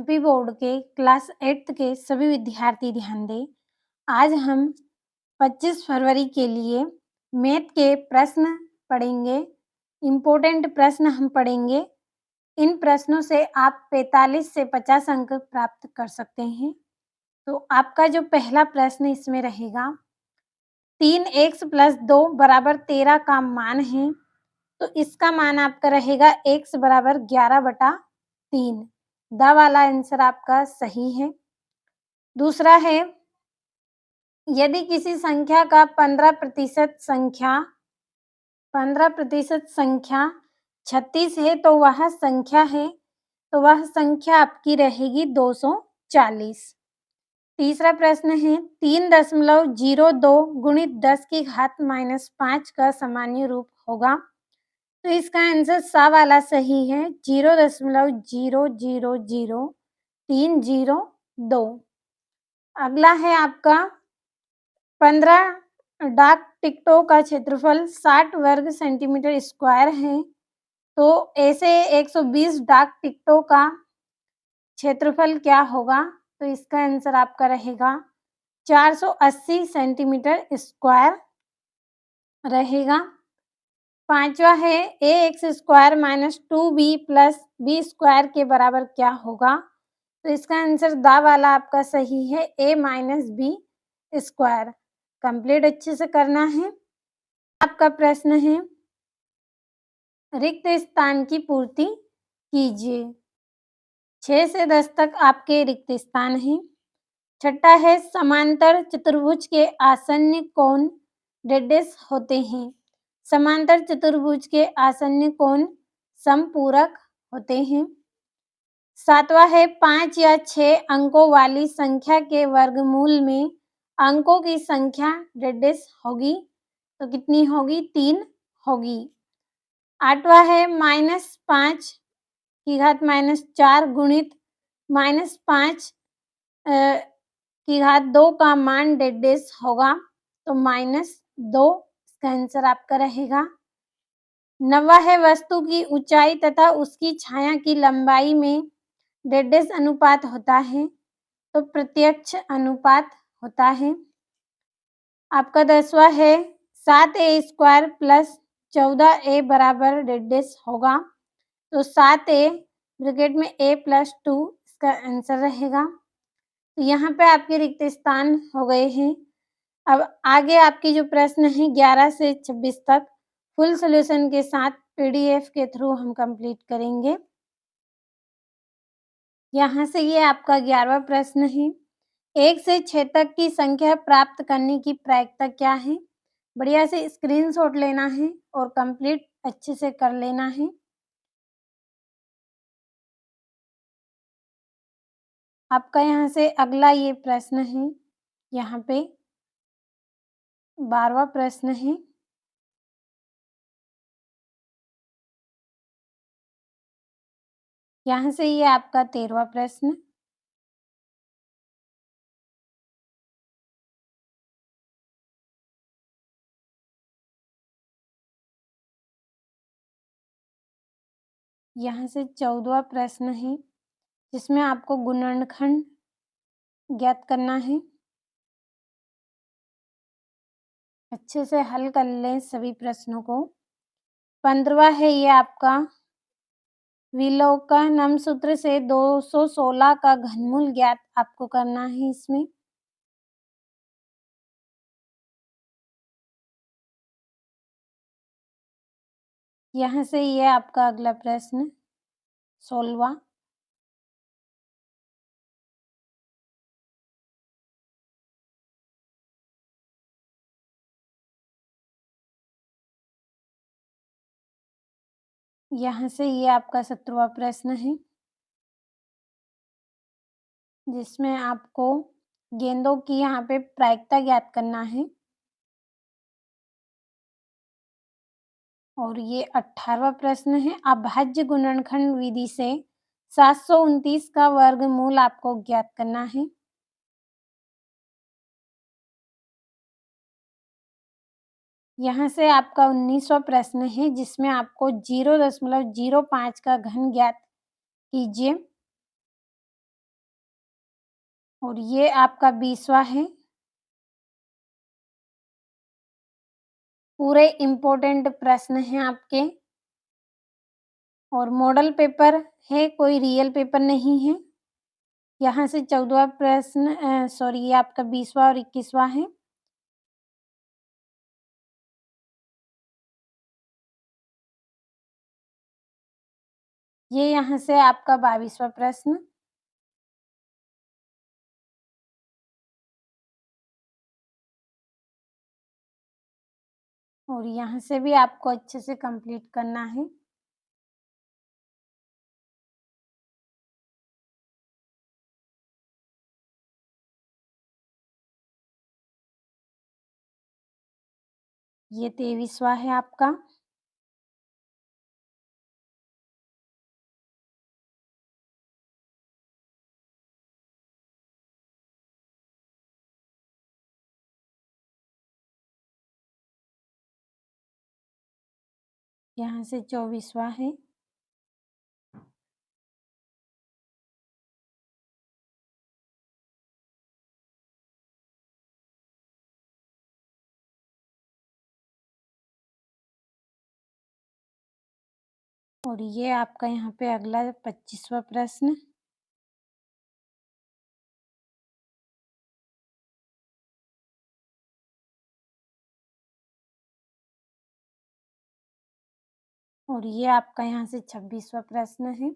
MP board के class 8th के सभी विद्यार्थी ध्यान दें। आज हम 25 फरवरी के लिए मैथ के प्रश्न पढ़ेंगे। इम्पोर्टेंट प्रश्न हम पढ़ेंगे। इन प्रश्नों से आप 45 से 50 अंक प्राप्त कर सकते हैं। तो आपका जो पहला प्रश्न इसमें रहेगा, 3x + 2 = 13 का मान है, तो इसका मान आपका रहेगा x = 11/3। द वाला आंसर आपका सही है। दूसरा है, यदि किसी संख्या का 15% संख्या 36 है तो वह संख्या आपकी रहेगी 240। तीसरा प्रश्न है, 3.02 × 10⁻⁻5 का सामान्य रूप होगा, तो इसका आंसर सा वाला सही है, 0.0000302। अगला है आपका 15 डाक टिकटों का क्षेत्रफल 60 वर्ग सेंटीमीटर स्क्वायर है, तो ऐसे 120 डाक टिकटों का क्षेत्रफल क्या होगा? तो इसका आंसर आपका रहेगा 480 सेंटीमीटर स्क्वायर रहेगा। पांचवा है, ax² - 2b + b² के बराबर क्या होगा? तो इसका आंसर द वाला आपका सही है, a - b²। कंप्लीट अच्छे से करना है। आपका प्रश्न है, रिक्त स्थान की पूर्ति कीजिए। 6 से 10 तक आपके रिक्त स्थान हैं। छठा है, समांतर चतुर्भुज के आसन्न कोण डेडेस होते हैं। समांतर चतुर्भुज के आसन्न कोण समपूरक होते हैं। सातवां है, 5 या 6 अंकों वाली संख्या के वर्गमूल में अंकों की संख्या डेडेस होगी, तो कितनी होगी? 3 होगी। आठवां है, -5 की घात -4 गुणित -5 की घात 2 का मान डेडेस होगा, तो -2 इसका आंसर आपका रहेगा। नौवां है, वस्तु की ऊंचाई तथा उसकी छाया की लंबाई में डेडेस अनुपात होता है, तो प्रत्यक्ष अनुपात होता है। आपका 10वां है, 7a² + 14a = डेडेस होगा, तो 7a ब्रैकेट में a + 2 इसका आंसर रहेगा। तो यहाँ पे आपके रिक्त स्थान हो गए हैं। अब आगे आपकी जो प्रश्न है 11 से 26 तक फुल सॉल्यूशन के साथ पीडीएफ के थ्रू हम कंप्लीट करेंगे। यहाँ से ये आपका 11वां प्रश्न है, 1 से 6 तक की संख्या प्राप्त करने की प्रायिकता क्या है? बढ़िया से स्क्रीनशॉट लेना है और कंप्लीट अच्छे से कर लेना है। आपका यहाँ से अगला ये प्रश्न है, यहाँ पे 12वां प्रश्न है। यहाँ से ये आपका 13वां प्रश्न। यहाँ से 14वां प्रश्न है, जिसमें आपको गुणनखंड ज्ञात करना है। अच्छे से हल कर लें सभी प्रश्नों को। 15वां है ये आपका विलोकनम सूत्र से 216 का घनमूल ज्ञात आपको करना है इसमें। यहाँ से ये आपका अगला प्रश्न 16वां। यहाँ से ये आपका 17वां प्रश्न है, जिसमें आपको गेंदों की यहाँ पे प्रायिकता ज्ञात करना है। और ये 18वां प्रश्न है, अभाज्य गुणनखंड विधि से 729 का वर्गमूल आपको ज्ञात करना है। यहाँ से आपका 19वां प्रश्न है, जिसमें आपको 0.05 का घन ज्ञात कीजिए। और ये आपका 20वां है। पूरे इम्पोर्टेंट प्रश्न हैं आपके और मॉडल पेपर है, कोई रियल पेपर नहीं है। यहाँ से 14वां प्रश्न सॉरी ये आपका 20वां और 21वां है। ये यहाँ से आपका 22वां प्रश्न और यहाँ से भी आपको अच्छे से कंप्लीट करना है। ये 23वां है आपका यहाँ से 24वां है और ये आपका यहाँ पे अगला 25वां प्रश्न और ये आपका यहाँ से 26वां प्रश्न है।